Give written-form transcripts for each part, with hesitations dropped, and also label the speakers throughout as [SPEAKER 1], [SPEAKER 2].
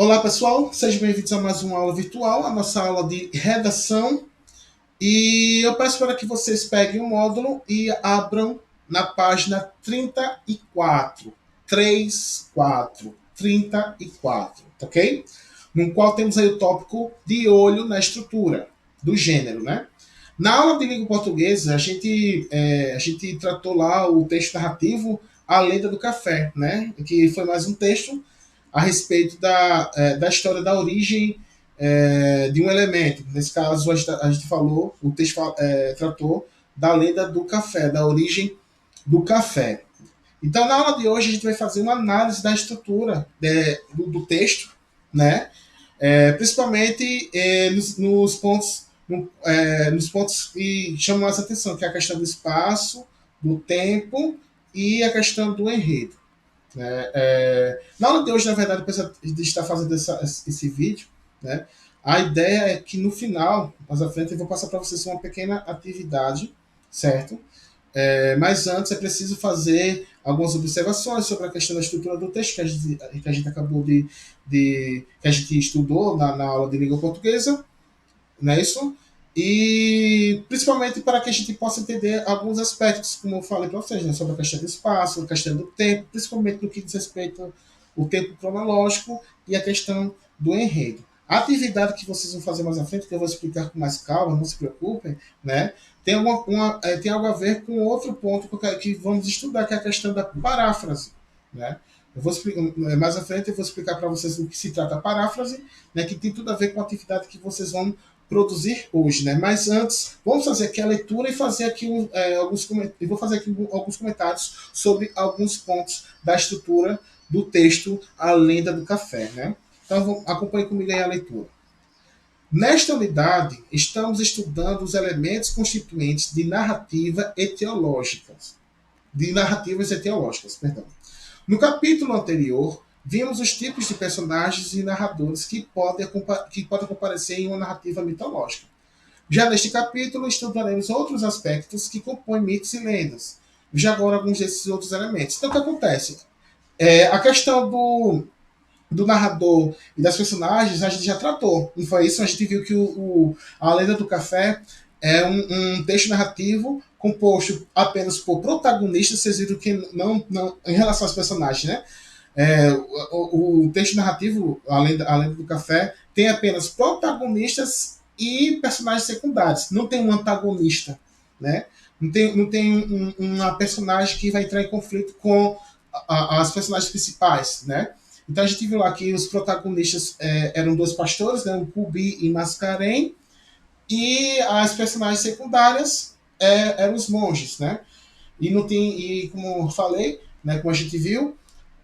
[SPEAKER 1] Olá, pessoal, sejam bem-vindos a mais uma aula virtual, a nossa aula de redação. E eu peço para que vocês peguem o módulo e abram na página 34. 34, ok? No qual temos aí o tópico de olho na estrutura, do gênero, né? Na aula de língua portuguesa, a gente tratou lá o texto narrativo A Lenda do Café, né? Que foi mais um texto a respeito da história da origem de um elemento. Nesse caso, a gente falou, o texto tratou da lenda do café, da origem do café. Então, na aula de hoje, a gente vai fazer uma análise da estrutura do texto, né? Principalmente nos pontos que chamam mais atenção, que é a questão do espaço, do tempo e a questão do enredo. Na aula de hoje, na verdade, apesar de estar fazendo esse vídeo, né, a ideia é que no final, mais à frente, eu vou passar para vocês uma pequena atividade, certo? Mas antes é preciso fazer algumas observações sobre a questão da estrutura do texto que a gente acabou que a gente estudou na aula de língua portuguesa, não é isso? E principalmente para que a gente possa entender alguns aspectos, como eu falei para vocês, né, sobre a questão do espaço, a questão do tempo, principalmente no que diz respeito ao tempo cronológico e a questão do enredo. A atividade que vocês vão fazer mais à frente, que eu vou explicar com mais calma, não se preocupem, né? Tem algo a ver com outro ponto que vamos estudar, que é a questão da paráfrase, né? Eu vou explicar, mais à frente eu vou explicar para vocês do que se trata a paráfrase, né, que tem tudo a ver com a atividade que vocês vão produzir hoje, né? Mas antes, vamos fazer aqui a leitura e fazer aqui vou fazer aqui alguns comentários sobre alguns pontos da estrutura do texto A Lenda do Café, né? Então, acompanhe comigo aí a leitura. Nesta unidade, estamos estudando os elementos constituintes de narrativas etiológicas, perdão. No capítulo anterior, vimos os tipos de personagens e narradores que podem comparecer em uma narrativa mitológica. Já neste capítulo, estudaremos outros aspectos que compõem mitos e lendas. Já agora alguns desses outros elementos. Então, o que acontece? A questão do narrador e das personagens a gente já tratou. E foi isso, a gente viu que a Lenda do Café é um texto narrativo composto apenas por protagonistas. Vocês viram que não em relação aos personagens, né? O texto narrativo, além do café, tem apenas protagonistas e personagens secundários. Não tem um antagonista, né? Não tem uma personagem que vai entrar em conflito com as personagens principais, né? Então a gente viu lá que os protagonistas eram dois pastores, né? O Cubi e Mascarém, e as personagens secundárias eram os monges, né? E como eu falei, né, como a gente viu,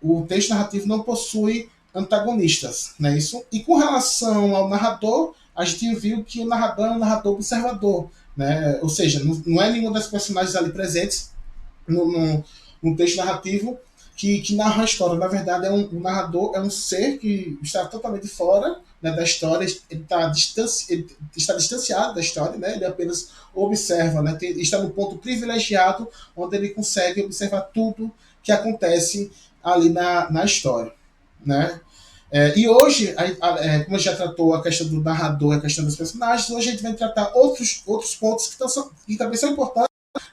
[SPEAKER 1] o texto narrativo não possui antagonistas, não é isso? E com relação ao narrador, a gente viu que o narrador é um narrador observador, né? Ou seja, não é nenhuma das personagens ali presentes no texto narrativo que narra a história. Na verdade, o narrador é um ser que está totalmente fora, né, da história, ele está distanciado da história, né? Ele apenas observa, né? Está no ponto privilegiado onde ele consegue observar tudo que acontece ali na história, né? E hoje, como a gente já tratou a questão do narrador e a questão dos personagens, hoje a gente vai tratar outros pontos que também são importantes,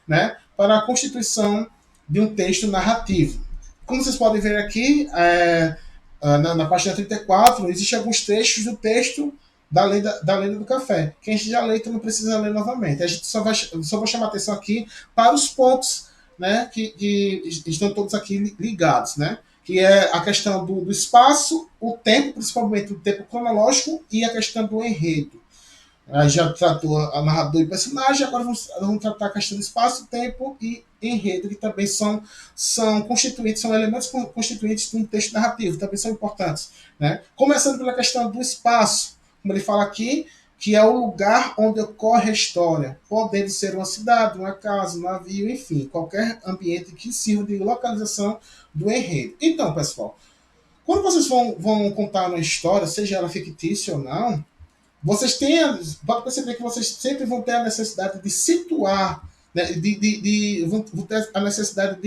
[SPEAKER 1] né, para a constituição de um texto narrativo. Como vocês podem ver aqui, na página 34, existem alguns trechos do texto da lenda do café. Quem já lê, então não precisa ler novamente. A gente só vou chamar atenção aqui para os pontos, né, que estão todos aqui ligados, né? Que é a questão do espaço, o tempo, principalmente o tempo cronológico, e a questão do enredo. Já tratou a narrador e personagem, agora vamos tratar a questão do espaço, tempo e enredo, que também são constituintes, são elementos constituintes de um texto narrativo, também são importantes, né? Começando pela questão do espaço, como ele fala aqui, que é o lugar onde ocorre a história, podendo ser uma cidade, uma casa, um navio, enfim, qualquer ambiente que sirva de localização do enredo. Então, pessoal, quando vocês vão contar uma história, seja ela fictícia ou não, pode perceber que vocês sempre vão ter a necessidade de situar, né, vão ter a necessidade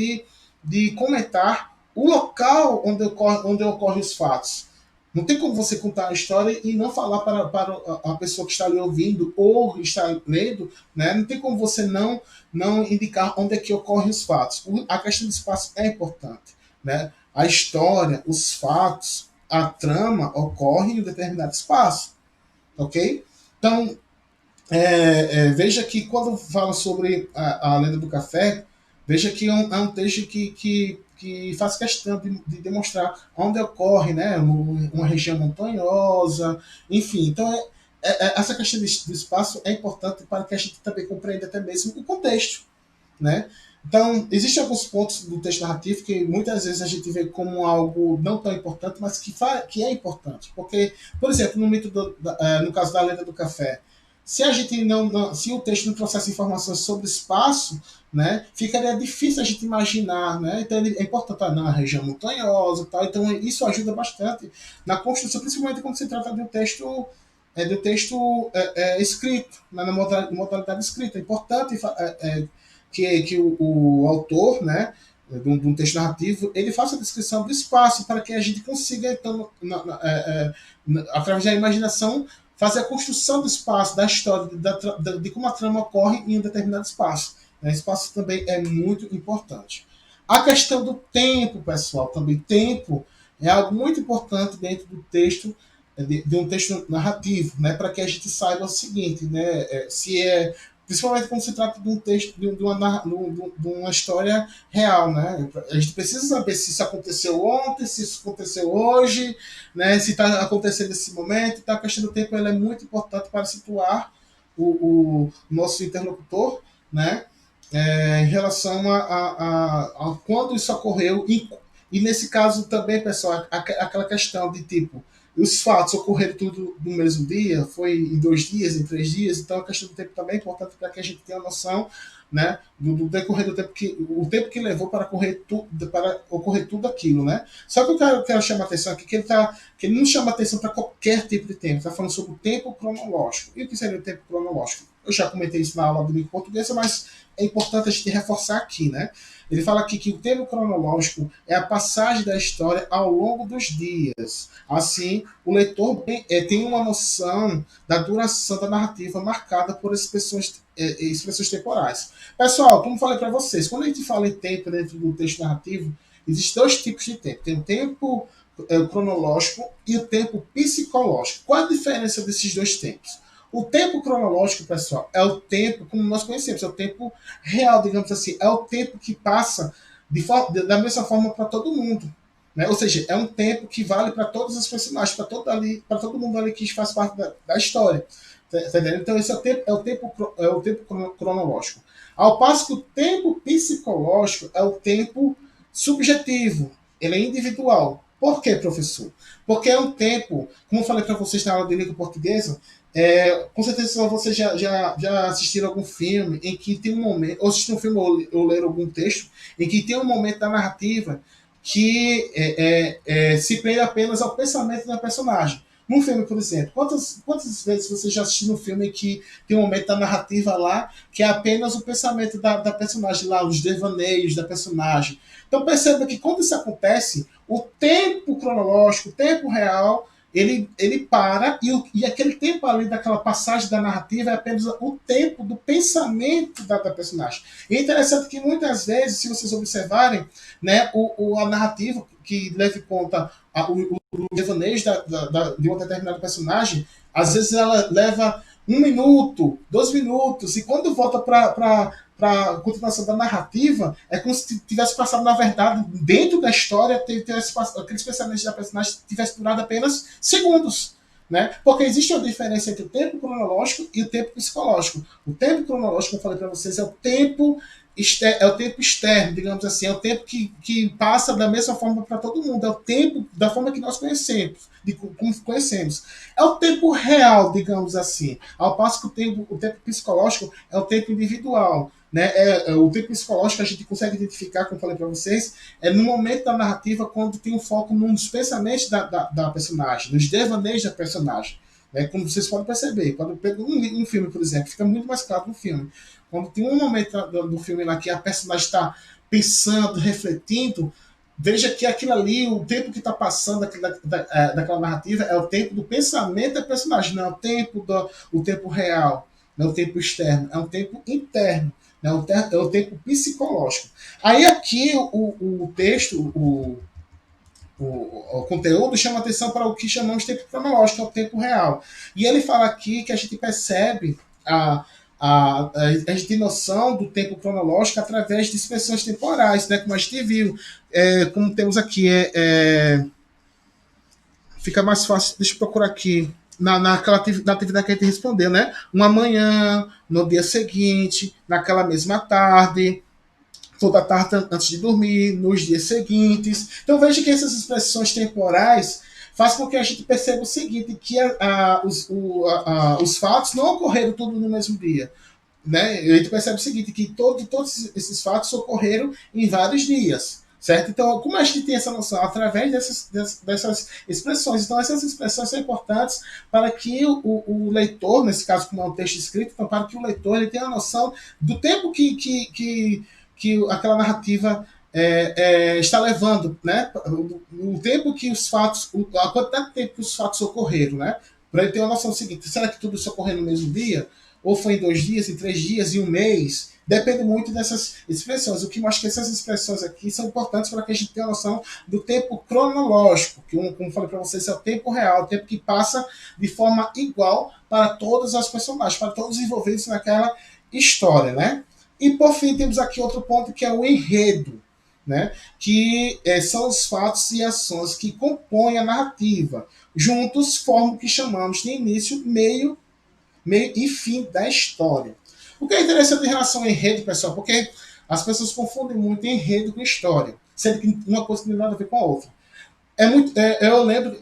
[SPEAKER 1] de comentar o local onde ocorrem os fatos. Não tem como você contar a história e não falar para a pessoa que está ali ouvindo ou está lendo, né? Não tem como você não indicar onde é que ocorrem os fatos. A questão do espaço é importante, né? A história, os fatos, a trama ocorre em um determinado espaço, ok? Então, veja que quando fala sobre a lenda do café, veja que é um texto que faz questão de demonstrar onde ocorre, né, uma região montanhosa, enfim. Então, essa questão do espaço é importante para que a gente também compreenda até mesmo o contexto, né? Então, existem alguns pontos do texto narrativo que muitas vezes a gente vê como algo não tão importante, mas que é importante. Porque, por exemplo, no caso da lenda do café, se a gente se o texto não trouxesse informações sobre espaço, né, ficaria difícil a gente imaginar, né? Então é importante estar na região montanhosa e tal. Então isso ajuda bastante na construção, principalmente quando se trata de um texto escrito, né, na modalidade escrita. É importante que o autor, né, de um texto narrativo, ele faça a descrição do espaço para que a gente consiga, então, através da imaginação, fazer a construção do espaço, da história, de como a trama ocorre em um determinado espaço. O espaço também é muito importante. A questão do tempo, pessoal, também tempo é algo muito importante dentro do texto, de um texto narrativo, né, para que a gente saiba o seguinte, né, se é principalmente quando se trata de um texto, de uma história real, né? A gente precisa saber se isso aconteceu ontem, se isso aconteceu hoje, né? Se está acontecendo nesse momento. Então, a questão do tempo ela é muito importante para situar o nosso interlocutor, né? Em relação a quando isso ocorreu e nesse caso também, pessoal, aquela questão de tipo os fatos ocorreram tudo no mesmo dia, foi em 2 dias, em 3 dias, então a questão do tempo também é importante para que a gente tenha noção, né, do decorrer do tempo o tempo que levou para ocorrer tudo aquilo, né? Só que eu quero chamar a atenção aqui que ele não chama atenção para qualquer tipo de tempo, está falando sobre o tempo cronológico. E o que seria o tempo cronológico? Eu já comentei isso na aula de língua portuguesa, mas é importante a gente reforçar aqui, né? Ele fala aqui que o tempo cronológico é a passagem da história ao longo dos dias. Assim, o leitor tem uma noção da duração da narrativa marcada por expressões temporais. Pessoal, como falei para vocês, quando a gente fala em tempo dentro do texto narrativo, existem 2 tipos de tempo. Tem o tempo cronológico e o tempo psicológico. Qual a diferença desses 2 tempos? O tempo cronológico, pessoal, é o tempo, como nós conhecemos, é o tempo real, digamos assim, é o tempo que passa da mesma forma para todo mundo. Né? Ou seja, é um tempo que vale para todos os personagens, para todo mundo ali que faz parte da história. Tá entendendo? Então, esse é o tempo cronológico. Ao passo que o tempo psicológico é o tempo subjetivo, ele é individual. Por quê, professor? Porque é um tempo, como eu falei para vocês na aula de língua portuguesa, com certeza vocês já assistiram algum filme em que tem um momento, ou assistiram um filme ou leram algum texto, em que tem um momento da narrativa que se prende apenas ao pensamento da personagem. Num filme, por exemplo, quantas vezes você já assistiu um filme que tem um momento da narrativa lá que é apenas o pensamento da personagem lá, os devaneios da personagem. Então perceba que quando isso acontece, o tempo cronológico, o tempo real, ele para e aquele tempo ali daquela passagem da narrativa é apenas o tempo do pensamento da personagem. E é interessante que muitas vezes, se vocês observarem, né, a narrativa que leva em conta o devaneio de uma determinada personagem, às vezes ela leva 1 minuto, 2 minutos, e quando volta para a continuação da narrativa, é como se tivesse passado, na verdade, dentro da história, aqueles pensamentos da personagem tivesse durado apenas segundos. Né? Porque existe uma diferença entre o tempo cronológico e o tempo psicológico. O tempo cronológico, como eu falei para vocês, é o tempo externo, digamos assim, é o tempo que passa da mesma forma para todo mundo, é o tempo da forma que nós conhecemos, como conhecemos. É o tempo real, digamos assim, ao passo que o tempo psicológico é o tempo individual. Né? O tempo psicológico a gente consegue identificar, como eu falei para vocês, no momento da narrativa, quando tem um foco nos pensamentos da personagem, nos devaneios da personagem. Né? Como vocês podem perceber, quando pega um filme, por exemplo, fica muito mais claro no filme. Quando tem um momento do filme lá que a personagem está pensando, refletindo, veja que aquilo ali, o tempo que está passando daquela narrativa é o tempo do pensamento da personagem, não é o tempo real, não é o tempo externo, é um tempo interno, né? É o tempo psicológico. Aí aqui o texto, o conteúdo chama atenção para o que chamamos de tempo cronológico, é o tempo real. E ele fala aqui que a gente percebe a gente tem noção do tempo cronológico através de expressões temporais, né? Como a gente viu, como temos aqui, fica mais fácil, deixa eu procurar aqui, na atividade que a gente respondeu, né? Uma manhã, no dia seguinte, naquela mesma tarde, toda tarde antes de dormir, nos dias seguintes. Então veja que essas expressões temporais fazem com que a gente perceba o seguinte, que os fatos não ocorreram tudo no mesmo dia. Né? A gente percebe o seguinte, que todos esses fatos ocorreram em vários dias. Certo? Então, como a gente tem essa noção? Através dessas expressões. Então, essas expressões são importantes para que o leitor, nesse caso, como é um texto escrito, então, para que o leitor ele tenha a noção do tempo que aquela narrativa está levando, né? O tempo que os fatos, a quantidade de tempo que os fatos ocorreram, né? Para ele ter uma noção do seguinte: será que tudo isso ocorreu no mesmo dia? Ou foi em 2 dias, em 3 dias, em um mês? Depende muito dessas expressões. O que mostra que essas expressões aqui são importantes para que a gente tenha a noção do tempo cronológico, que, como falei para vocês, é o tempo real, o tempo que passa de forma igual para todas as personagens, para todos os envolvidos naquela história, né? E por fim temos aqui outro ponto que é o enredo, né? Que são os fatos e ações que compõem a narrativa. Juntos formam o que chamamos de início, meio e fim da história. O que é interessante em relação ao enredo, pessoal, porque as pessoas confundem muito enredo com história, sendo que uma coisa não tem nada a ver com a outra. Eu lembro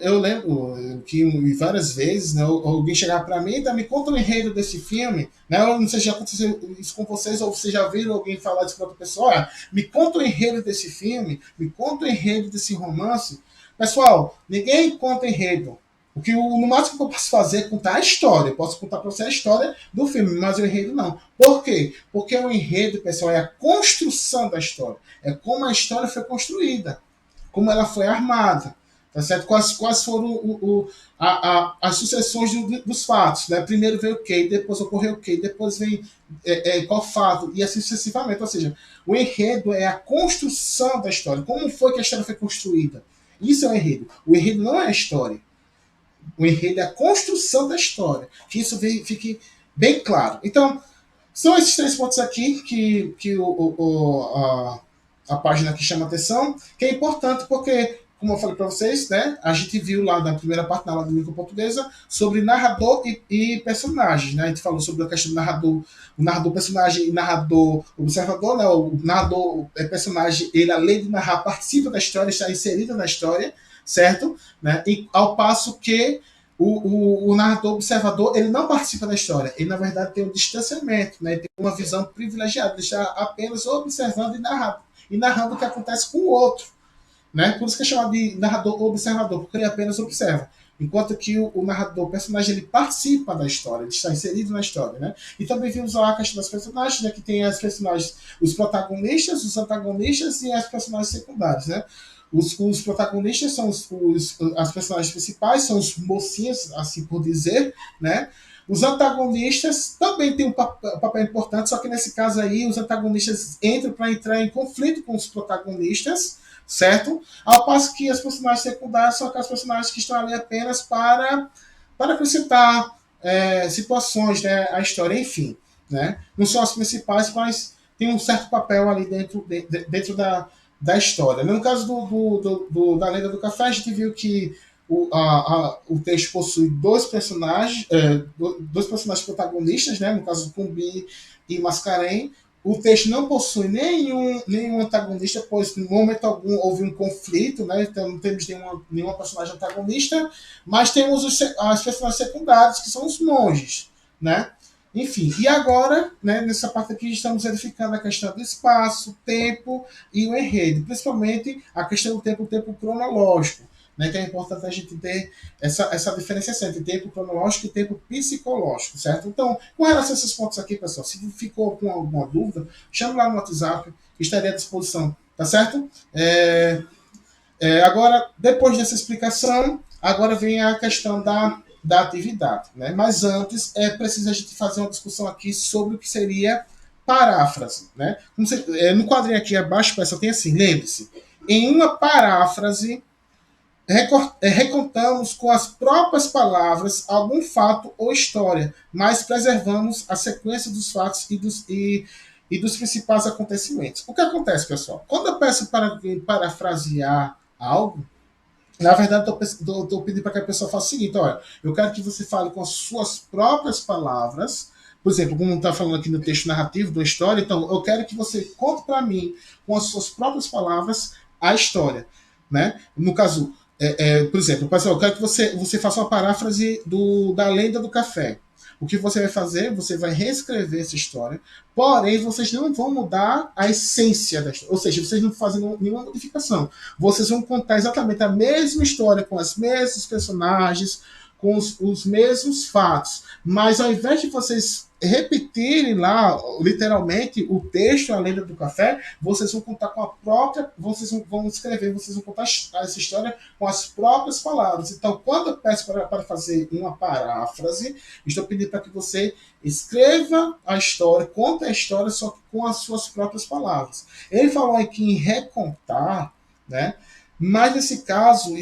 [SPEAKER 1] que várias vezes, né, alguém chegava para mim e me conta o enredo desse filme, né? Eu não sei se já aconteceu isso com vocês ou vocês já viram alguém falar isso para outra pessoa. Olha, me conta o enredo desse filme, me conta o enredo desse romance. Pessoal, ninguém conta enredo. No máximo que eu posso fazer é contar a história. Eu posso contar para você a história do filme, mas o enredo não. Por quê? Porque o enredo, pessoal, é a construção da história. É como a história foi construída, como ela foi armada, tá certo? Quais foram as sucessões dos fatos, né? Primeiro veio o quê, depois ocorreu o quê, depois vem qual fato, e assim sucessivamente. Ou seja, o enredo é a construção da história. Como foi que a história foi construída? Isso é o enredo. O enredo não é a história. O enredo é a construção da história. Que isso fique bem claro. Então, são esses 3 pontos aqui que a página que chama atenção, que é importante porque, como eu falei para vocês, né, a gente viu lá na primeira parte, na aula de língua portuguesa, sobre narrador e personagens. Né? A gente falou sobre a questão do narrador, o narrador personagem e narrador observador. Né? O narrador personagem, ele além de narrar, participa da história, está inserido na história, certo? Né? E ao passo que o narrador observador ele não participa da história, ele na verdade tem um distanciamento, né? Ele tem uma visão privilegiada, ele está apenas observando e narrando o que acontece com o outro. Né? Por isso que é chamado de narrador observador, porque ele apenas observa. Enquanto que o narrador, o personagem, ele participa da história, ele está inserido na história. Né? E também vimos lá a questão das personagens, né? Que tem as personagens, os protagonistas, os antagonistas e as personagens secundários. Né? Os protagonistas são as personagens principais, são os mocinhos, assim por dizer, né? Os antagonistas também têm um papel importante, só que nesse caso aí os antagonistas entram para entrar em conflito com os protagonistas, certo? Ao passo que as personagens secundárias são aquelas personagens que estão ali apenas para acrescentar situações, né, à história, enfim. Né? Não são as principais, mas tem um certo papel ali dentro da história. No caso da Lenda do Café, a gente viu que o texto possui dois personagens protagonistas, né? No caso do Cumbi e Mascarém. O texto não possui nenhum antagonista, pois em momento algum houve um conflito, né? Então não temos nenhuma personagem antagonista, mas temos as personagens secundárias, que são os monges, né? Enfim, e agora, né, nessa parte aqui, estamos verificando a questão do espaço, tempo e o enredo, principalmente a questão do tempo, o tempo cronológico, né, que é importante a gente ter essa diferenciação entre tempo cronológico e tempo psicológico, certo? Então, com relação a esses pontos aqui, pessoal, se ficou com alguma dúvida, chame lá no WhatsApp, estaria à disposição, tá certo? Agora, depois dessa explicação, agora vem a questão da atividade. Né? Mas antes, é preciso a gente fazer uma discussão aqui sobre o que seria paráfrase. Né? No quadrinho aqui abaixo, pessoal, tem assim, lembre-se, em uma paráfrase, recontamos com as próprias palavras algum fato ou história, mas preservamos a sequência dos fatos e dos principais acontecimentos. O que acontece, pessoal? Quando eu peço para parafrasear algo, na verdade, estou pedindo para que a pessoa faça o seguinte: olha, eu quero que você fale com as suas próprias palavras. Por exemplo, como está falando aqui no texto narrativo da história, então eu quero que você conte para mim, com as suas próprias palavras, a história. Né? No caso, por exemplo, pessoal, eu quero que você faça uma paráfrase da lenda do café. O que você vai fazer? Você vai reescrever essa história, porém vocês não vão mudar a essência da história, ou seja, vocês não fazem nenhuma modificação. Vocês vão contar exatamente a mesma história, com os mesmos personagens, com os mesmos fatos, mas ao invés de vocês repetirem lá, literalmente, o texto, a lenda do café, vocês vão contar com a própria, vocês vão escrever, vocês vão contar essa história com as próprias palavras. Então, quando eu peço para fazer uma paráfrase, estou pedindo para que você escreva a história, conte a história, só que com as suas próprias palavras. Ele falou aqui em recontar, né? Mas nesse caso,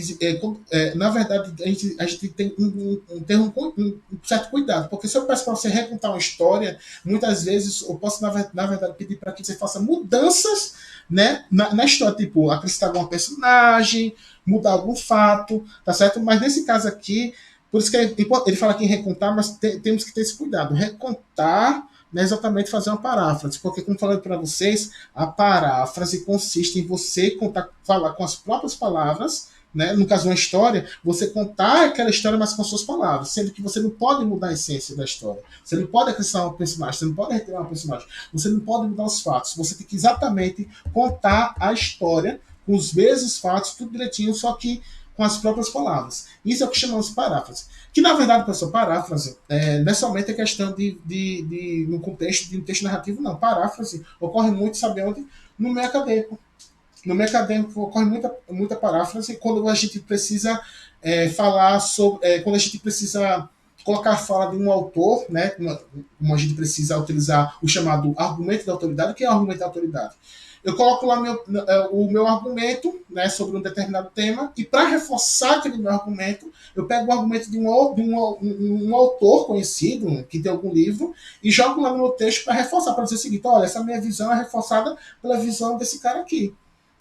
[SPEAKER 1] na verdade, a gente tem um certo cuidado, porque se eu peço para você recontar uma história, muitas vezes eu posso, na verdade, pedir para que você faça mudanças, né, na história, tipo, acrescentar algum personagem, mudar algum fato, tá certo? Mas nesse caso aqui, por isso que ele fala aqui em recontar, mas temos que ter esse cuidado. Recontar não é exatamente fazer uma paráfrase, porque, como falei para vocês, a paráfrase consiste em você falar com as próprias palavras, né? No caso, uma história, você contar aquela história, mas com as suas palavras, sendo que você não pode mudar a essência da história. Você não pode acrescentar um personagem, você não pode retirar um personagem, você não pode mudar os fatos. Você tem que exatamente contar a história com os mesmos fatos, tudo direitinho, só que com as próprias palavras. Isso é o que chamamos de paráfrase. Que, na verdade, pessoal, paráfrase não é somente a questão no contexto de um texto narrativo, não. Paráfrase ocorre muito, sabe onde? No meio acadêmico. No meio acadêmico ocorre muita paráfrase quando a gente precisa falar sobre. Quando a gente precisa colocar a fala de um autor, né? Como a gente precisa utilizar o chamado argumento da autoridade. O que é o argumento da autoridade? Eu coloco lá o meu argumento, né, sobre um determinado tema, e para reforçar aquele meu argumento, eu pego o argumento de um autor conhecido, que tem algum livro, e jogo lá no meu texto para reforçar, para dizer o seguinte: olha, essa minha visão é reforçada pela visão desse cara aqui.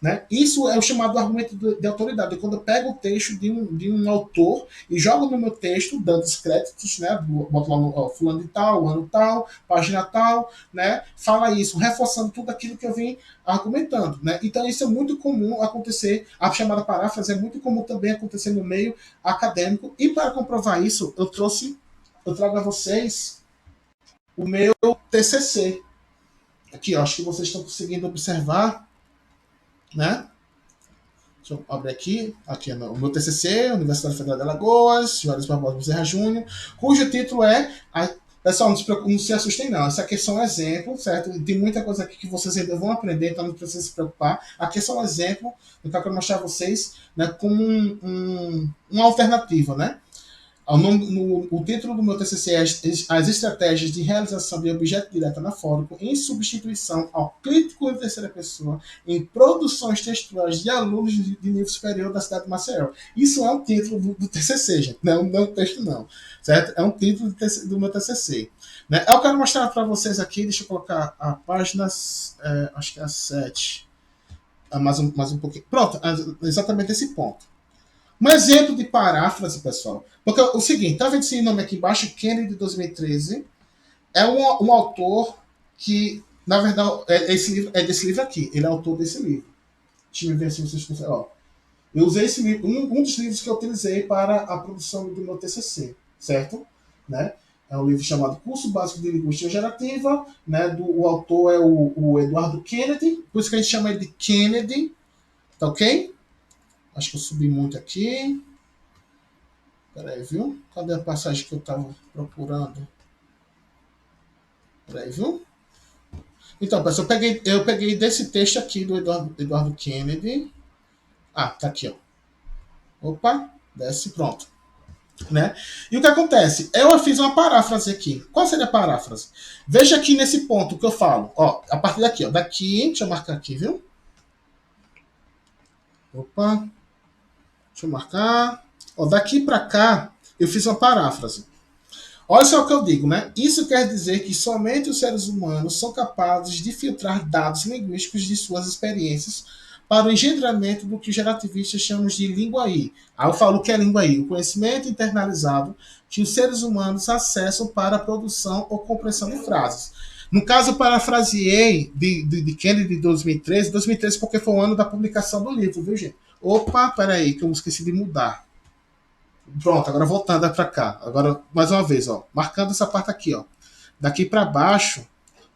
[SPEAKER 1] Né? Isso é o chamado argumento de autoridade. Quando eu pego o texto de um autor e jogo no meu texto, dando os créditos, né? Boto lá no fulano de tal, ano tal, página tal, né? Fala isso, reforçando tudo aquilo que eu vim argumentando. Né? Então isso é muito comum acontecer, a chamada paráfrase é muito comum também acontecer no meio acadêmico. E para comprovar isso, eu trago a vocês o meu TCC. Aqui, ó, acho que vocês estão conseguindo observar, né? Deixa eu abrir aqui é o meu TCC, Universidade Federal de Alagoas, Juarez Barbosa Bezerra Júnior, cujo título é... Pessoal, não se assustem não, isso aqui é só um exemplo, certo? Tem muita coisa aqui que vocês ainda vão aprender, então não precisa se preocupar. Aqui é só um exemplo, eu quero mostrar a vocês, né, como uma alternativa, né? O título do meu TCC é As Estratégias de Realização de Objeto Direto Anafórico em Substituição ao Crítico em Terceira Pessoa em Produções Textuais de Alunos de Nível Superior da cidade de Maceió. Isso é um título do TCC, gente. Não é um texto, não. Certo? É um título do meu TCC. Né? Eu quero mostrar para vocês aqui, deixa eu colocar a página, acho que é a 7. Mais um pouquinho. Pronto, exatamente esse ponto. Um exemplo de paráfrase, pessoal. Porque o seguinte, tá vendo esse nome aqui embaixo? Kennedy de 2013. É um autor que, na verdade, é desse livro aqui. Ele é autor desse livro. Deixa eu ver se vocês conseguem. Ó, eu usei esse livro, um dos livros que eu utilizei para a produção do meu TCC, certo? Né? É um livro chamado Curso Básico de Linguística Gerativa. Né? O autor é o Eduardo Kennedy. Por isso que a gente chama ele de Kennedy. Tá ok? Acho que eu subi muito aqui. Peraí, viu? Cadê a passagem que eu estava procurando? Peraí, viu? Então, pessoal, eu peguei desse texto aqui do Eduardo Kennedy. Ah, tá aqui, ó. Opa, desce, pronto. Né? E o que acontece? Eu fiz uma paráfrase aqui. Qual seria a paráfrase? Veja aqui nesse ponto que eu falo. Ó, a partir daqui, ó. Daqui, deixa eu marcar aqui, viu? Opa, deixa eu marcar. Ó, daqui para cá, eu fiz uma paráfrase. Olha só o que eu digo, né? Isso quer dizer que somente os seres humanos são capazes de filtrar dados linguísticos de suas experiências para o engendramento do que os relativistas chamam de linguaí. Aí eu falo o que é linguaí, o conhecimento internalizado que os seres humanos acessam para a produção ou compreensão de frases. No caso, eu parafraseei de Kennedy de 2013 porque foi o ano da publicação do livro, viu, gente? Opa, peraí, que eu esqueci de mudar. Pronto, agora voltando para cá. Agora, mais uma vez, ó, marcando essa parte aqui, ó. Daqui para baixo,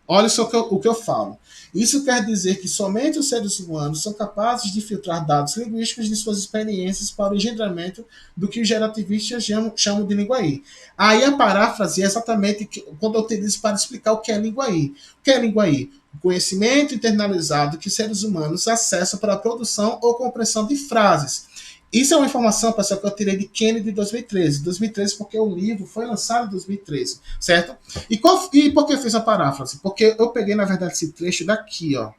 [SPEAKER 1] olha só o que eu falo. Isso quer dizer que somente os seres humanos são capazes de filtrar dados linguísticos de suas experiências para o engendramento do que os gerativistas chamam de linguaí. Aí a paráfrase é exatamente quando eu utilizo para explicar o que é linguaí. O que é linguaí? O conhecimento internalizado que os seres humanos acessam para a produção ou compreensão de frases. Isso é uma informação, pessoal, que eu tirei de Kennedy de 2013. 2013 porque o livro foi lançado em 2013, certo? E por que eu fiz a paráfrase? Porque eu peguei, na verdade, esse trecho daqui, ó,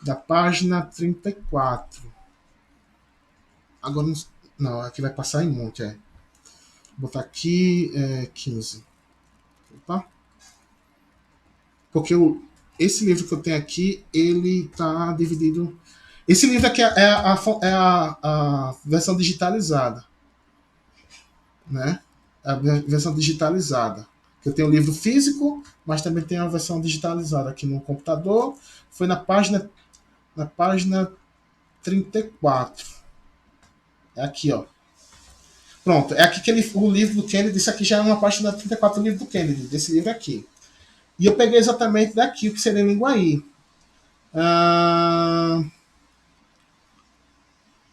[SPEAKER 1] da página 34. Agora, não, aqui vai passar em monte, é. Vou botar aqui 15. Opa. Porque esse livro que eu tenho aqui, ele tá dividido. Esse livro aqui é a versão digitalizada, né? A versão digitalizada. Eu tenho o livro físico, mas também tenho a versão digitalizada aqui no computador. Foi na página 34. É aqui, ó. Pronto, é aqui que o livro do Kennedy, isso aqui já é uma página 34 do livro do Kennedy, desse livro aqui. E eu peguei exatamente daqui, o que seria linguaí. Ah,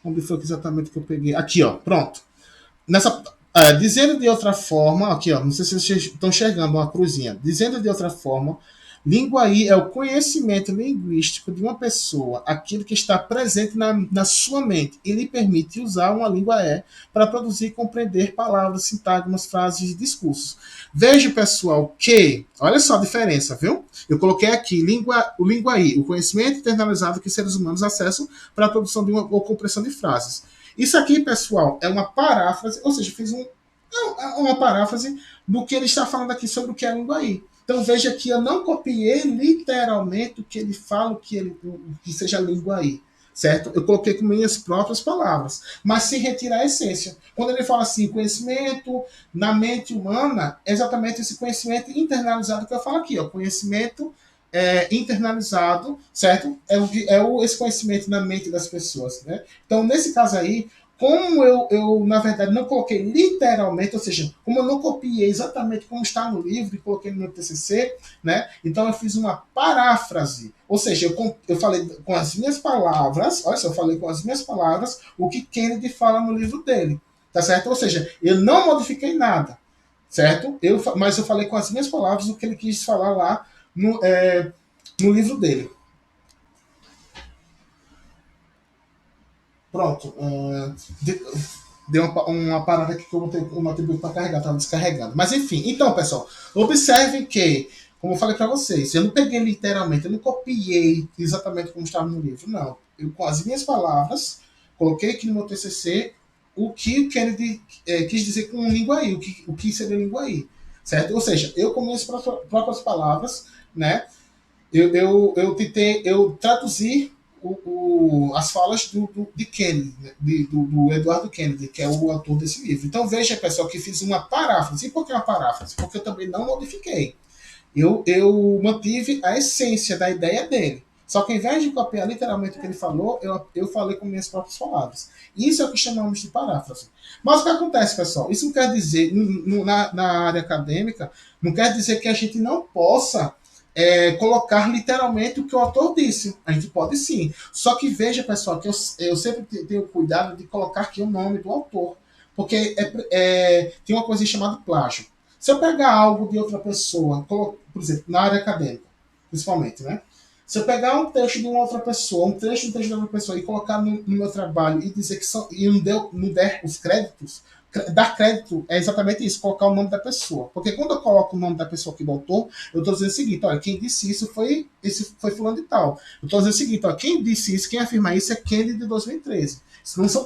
[SPEAKER 1] onde foi exatamente que eu peguei? Aqui, ó, pronto. Dizendo de outra forma, aqui, ó, não sei se vocês estão enxergando uma cruzinha. Dizendo de outra forma, linguaí é o conhecimento linguístico de uma pessoa, aquilo que está presente na sua mente e lhe permite usar uma língua para produzir e compreender palavras, sintagmas, frases e discursos. Veja, pessoal, que, olha só a diferença, viu? Eu coloquei aqui o linguaí, o conhecimento internalizado que seres humanos acessam para a produção de uma ou compreensão de frases. Isso aqui, pessoal, é uma paráfrase, ou seja, fiz uma paráfrase do que ele está falando aqui sobre o que é a linguaí. Então veja que eu não copiei literalmente o que ele fala, que seja linguaí, certo? Eu coloquei com minhas próprias palavras, mas sem retirar a essência. Quando ele fala assim, conhecimento na mente humana, é exatamente esse conhecimento internalizado que eu falo aqui, ó, conhecimento internalizado, certo? Esse conhecimento na mente das pessoas, né? Então, nesse caso aí, como eu, na verdade, não coloquei literalmente, ou seja, como eu não copiei exatamente como está no livro e coloquei no meu TCC, né? Então, eu fiz uma paráfrase, ou seja, eu falei com as minhas palavras, olha só, eu falei com as minhas palavras o que Kennedy fala no livro dele, tá certo? Ou seja, eu não modifiquei nada, certo? Mas eu falei com as minhas palavras o que ele quis falar lá no livro dele. Pronto. Deu uma parada aqui que eu botei o notebook para carregar, estava descarregando. Mas enfim, então, pessoal, observem que, como eu falei para vocês, eu não peguei literalmente, eu não copiei exatamente como estava no livro, não. Eu, com as minhas palavras, coloquei aqui no meu TCC o que o Kennedy quis dizer com linguaí, o que seria linguaí, certo? Ou seja, eu com minhas próprias palavras, né, eu traduzi as falas de Kennedy, né, do Eduardo Kennedy, que é o autor desse livro. Então veja, pessoal, que fiz uma paráfrase. E por que uma paráfrase? Porque eu também não modifiquei. Eu mantive a essência da ideia dele. Só que ao invés de copiar literalmente o que ele falou, eu falei com minhas próprias palavras. Isso é o que chamamos de paráfrase. Mas o que acontece, pessoal? Isso não quer dizer, na área acadêmica, não quer dizer que a gente não possa colocar literalmente o que o autor disse. A gente pode sim. Só que veja, pessoal, que eu sempre tenho cuidado de colocar aqui o nome do autor. Porque tem uma coisa chamada plágio. Se eu pegar algo de outra pessoa, por exemplo, na área acadêmica, principalmente, né? Se eu pegar um texto de uma outra pessoa, um trecho de um texto de outra pessoa e colocar no meu trabalho e dizer que são, e não der os créditos, dar crédito é exatamente isso, colocar o nome da pessoa. Porque quando eu coloco o nome da pessoa aqui do autor, eu estou dizendo o seguinte, olha, quem disse isso foi fulano de tal. Eu estou dizendo o seguinte, olha, quem disse isso, quem afirma isso é Kennedy de 2013. Não são,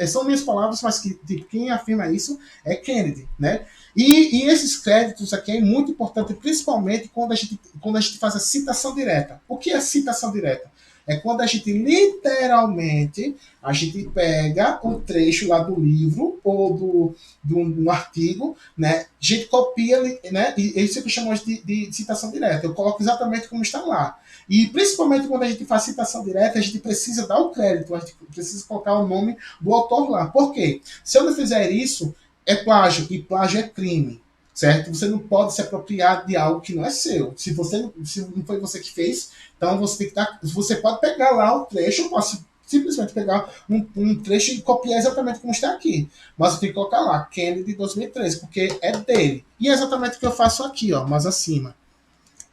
[SPEAKER 1] são minhas palavras, mas que, tipo, quem afirma isso é Kennedy, né? E esses créditos aqui é muito importante, principalmente quando a gente faz a citação direta. O que é citação direta? É quando a gente literalmente a gente pega um trecho lá do livro ou do artigo, né? A gente copia, né? E isso é que chamamos de citação direta. Eu coloco exatamente como está lá. E principalmente quando a gente faz citação direta, a gente precisa dar o crédito, a gente precisa colocar o nome do autor lá. Por quê? Se eu não fizer isso, é plágio, e plágio é crime, certo? Você não pode se apropriar de algo que não é seu. Se não foi você que fez, então você tem que dar, você pode pegar lá o trecho, eu posso simplesmente pegar um trecho e copiar exatamente como está aqui. Mas eu tenho que colocar lá, Kennedy de 2013, porque é dele. E é exatamente o que eu faço aqui, ó, mais acima.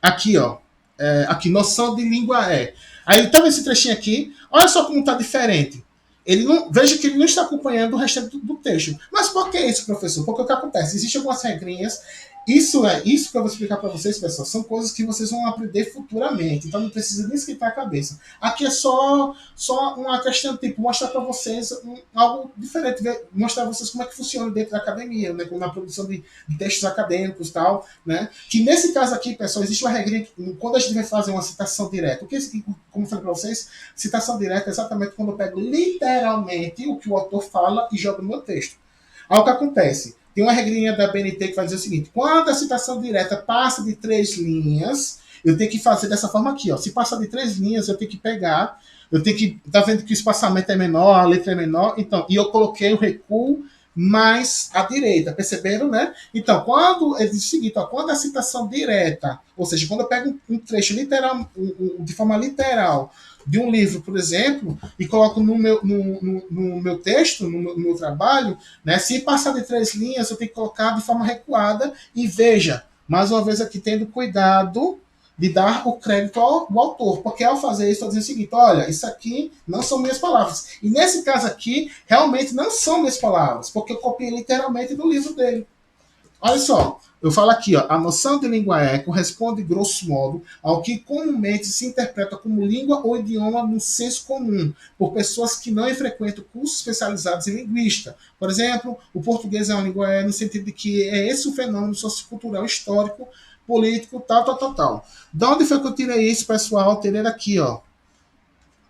[SPEAKER 1] Aqui, ó. Aqui, noção de língua é. Aí tá vendo esse trechinho aqui? Olha só como tá diferente. Ele não, veja que ele não está acompanhando o restante do texto. Mas por que isso, professor? Porque o que acontece? Existem algumas regrinhas. Isso que eu vou explicar para vocês, pessoal, são coisas que vocês vão aprender futuramente. Então não precisa nem esquentar a cabeça. Aqui é só uma questão, tipo, mostrar para vocês algo diferente, mostrar para vocês como é que funciona dentro da academia, né, na produção de textos acadêmicos e tal, né? Que nesse caso aqui, pessoal, existe uma regra que quando a gente vai fazer uma citação direta, o que, como eu falei para vocês, citação direta é exatamente quando eu pego literalmente o que o autor fala e jogo no meu texto. Aí o que acontece? Tem uma regrinha da BNT que vai dizer o seguinte: quando a citação direta passa de 3 linhas, eu tenho que fazer dessa forma aqui, ó. Se passar de 3 linhas, eu tenho que pegar, eu tenho que. Tá vendo que o espaçamento é menor, a letra é menor? Então, e eu coloquei o recuo mais à direita, perceberam, né? Então, quando ele diz o seguinte, ó, quando a citação direta, ou seja, quando eu pego um trecho literal, de forma literal, de um livro, por exemplo, e coloco no meu texto, no meu trabalho, né? Se passar de 3 linhas, eu tenho que colocar de forma recuada e veja, mais uma vez aqui tendo cuidado de dar o crédito ao autor, porque ao fazer isso, estou dizendo o seguinte, olha, isso aqui não são minhas palavras. E nesse caso aqui, realmente não são minhas palavras, porque eu copiei literalmente do livro dele. Olha só, eu falo aqui, ó, a noção de língua corresponde, grosso modo, ao que comumente se interpreta como língua ou idioma no senso comum, por pessoas que não frequentam cursos especializados em linguística. Por exemplo, o português é uma língua no sentido de que é esse o fenômeno sociocultural histórico, político, tal. Da onde foi que eu tirei isso, pessoal? Tirei daqui, ó,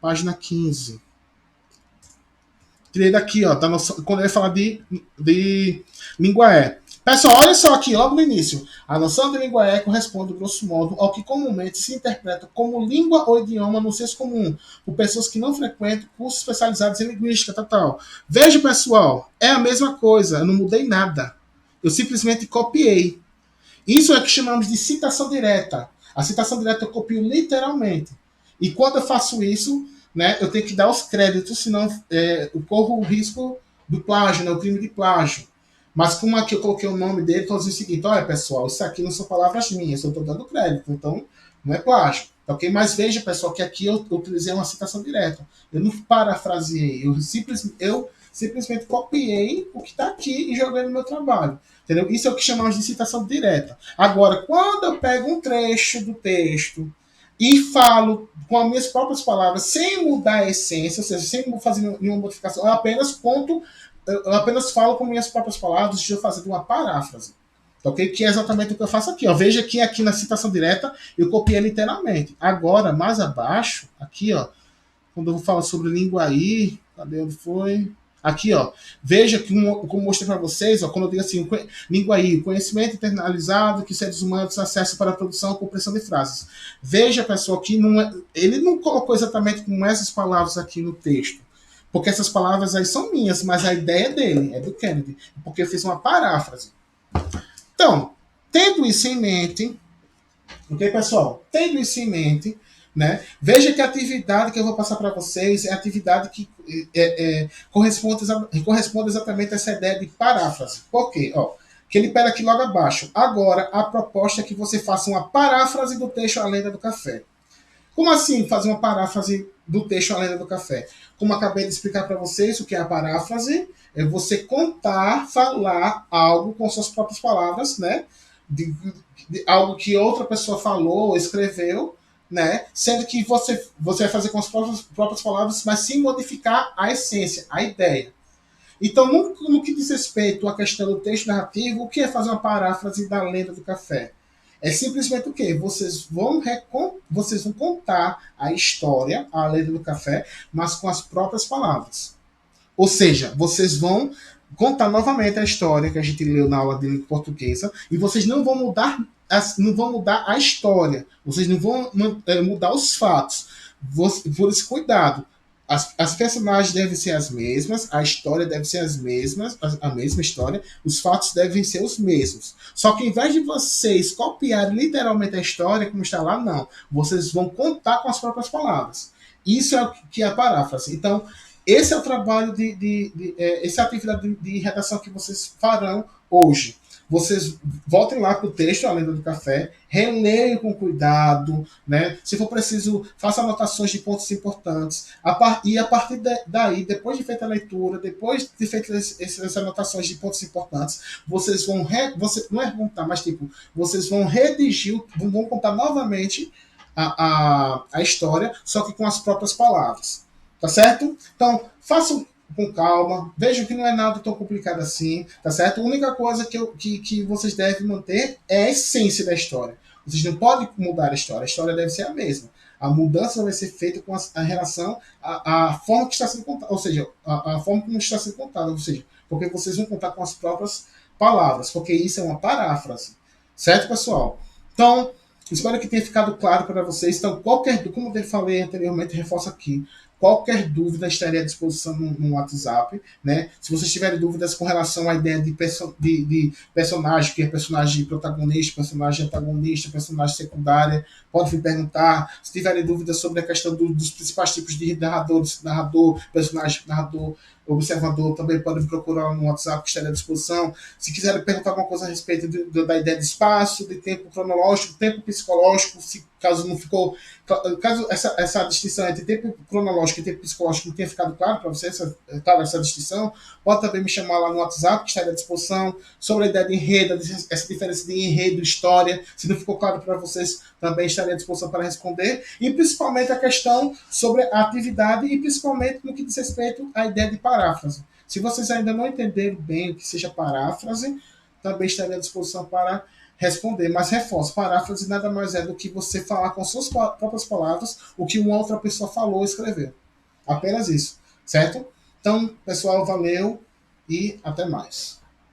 [SPEAKER 1] página 15. Tirei daqui, ó, tá noção, quando ele fala de língua Pessoal, olha só aqui, logo no início. A noção de língua corresponde, grosso modo, ao que comumente se interpreta como língua ou idioma no senso comum, por pessoas que não frequentam cursos especializados em linguística, tal. Veja, pessoal, é a mesma coisa, eu não mudei nada. Eu simplesmente copiei. Isso é que chamamos de citação direta. A citação direta eu copio literalmente. E quando eu faço isso, né, eu tenho que dar os créditos, senão eu corro o risco do plágio, né, o crime de plágio. Mas como aqui eu coloquei o nome dele, estou dizendo o seguinte, olha pessoal, isso aqui não são palavras minhas, eu estou dando crédito, então não é plágio. Ok? Mas veja, pessoal, que aqui eu utilizei uma citação direta. Eu não parafraseei, eu simplesmente copiei o que está aqui e joguei no meu trabalho. Entendeu? Isso é o que chamamos de citação direta. Agora, quando eu pego um trecho do texto e falo com as minhas próprias palavras, sem mudar a essência, ou seja, sem fazer nenhuma modificação, eu apenas falo com minhas próprias palavras, deixa eu fazer uma paráfrase. Ok? Que é exatamente o que eu faço aqui. Ó. Veja que aqui na citação direta eu copiei literalmente. Agora, mais abaixo, aqui, ó, quando eu vou falar sobre língua aí, cadê onde foi? Aqui, ó. Veja que, como mostrei para vocês, ó, quando eu digo assim, língua aí, conhecimento internalizado que seres humanos acessam para a produção e compreensão de frases. Veja, pessoal, que ele não colocou exatamente com essas palavras aqui no texto. Porque essas palavras aí são minhas, mas a ideia é dele, é do Kennedy. Porque eu fiz uma paráfrase. Então, tendo isso em mente, ok, pessoal? Tendo isso em mente, né? Veja que a atividade que eu vou passar para vocês é a atividade que corresponde exatamente a essa ideia de paráfrase. Por quê? Ó, que ele pega aqui logo abaixo. Agora, a proposta é que você faça uma paráfrase do texto A Lenda do Café. Como assim fazer uma paráfrase do texto A Lenda do Café? Como acabei de explicar para vocês, o que é a paráfrase? É você contar, falar algo com suas próprias palavras, né? De, de algo que outra pessoa falou ou escreveu, né? Sendo que você vai fazer com as próprias palavras, mas sem modificar a essência, a ideia. Então, no que diz respeito à questão do texto narrativo, o que é fazer uma paráfrase da Lenda do Café? É simplesmente o quê? Vocês vão contar a história, a Lenda do Café, mas com as próprias palavras. Ou seja, vocês vão contar novamente a história que a gente leu na aula de língua portuguesa e vocês não vão mudar não vão mudar a história, vocês não vão mudar os fatos. Por esse cuidado, as personagens devem ser as mesmas, a história deve ser as mesmas, a mesma história, os fatos devem ser os mesmos. Só que em vez de vocês copiarem literalmente a história, como está lá, não. Vocês vão contar com as próprias palavras. Isso é o que é a paráfrase. Então, esse é o trabalho essa é a atividade de redação que vocês farão hoje. Vocês voltem lá para o texto, A Lenda do Café, releiam com cuidado, né? Se for preciso, faça anotações de pontos importantes. E a partir daí, depois de feita a leitura, depois de feitas essas anotações de pontos importantes, vocês vão, não é contar, mas tipo, vocês vão redigir, vão contar novamente a história, só que com as próprias palavras. Tá certo? Então, façam com calma, vejam que não é nada tão complicado assim, tá certo? A única coisa que vocês devem manter é a essência da história. Vocês não podem mudar a história deve ser a mesma. A mudança vai ser feita com a relação à forma que está sendo contada, ou seja, a forma como está sendo contada, ou seja, porque vocês vão contar com as próprias palavras, porque isso é uma paráfrase. Certo, pessoal? Então, espero que tenha ficado claro para vocês. Então, como eu falei anteriormente, reforço aqui. Qualquer dúvida estaria à disposição no WhatsApp, né? Se vocês tiverem dúvidas com relação à ideia de personagem, que é personagem protagonista, personagem antagonista, personagem secundária, pode me perguntar. Se tiverem dúvidas sobre a questão dos principais tipos de narrador, personagem, narrador, observador, também podem me procurar no WhatsApp, que estaria à disposição. Se quiserem perguntar alguma coisa a respeito da ideia de espaço, de tempo cronológico, tempo psicológico, caso não ficou, caso essa distinção entre tempo cronológico e tempo psicológico não tenha ficado claro para você, essa distinção, pode também me chamar lá no WhatsApp, que estaria à disposição, sobre a ideia de enredo, essa diferença de enredo e história, se não ficou claro para vocês, também estaria à disposição para responder, e principalmente a questão sobre a atividade e principalmente no que diz respeito à ideia de paráfrase. Se vocês ainda não entenderam bem o que seja paráfrase, também estaria à disposição para responder. Mas reforço, paráfrase nada mais é do que você falar com suas próprias palavras o que uma outra pessoa falou ou escreveu. Apenas isso, certo? Então, pessoal, valeu e até mais.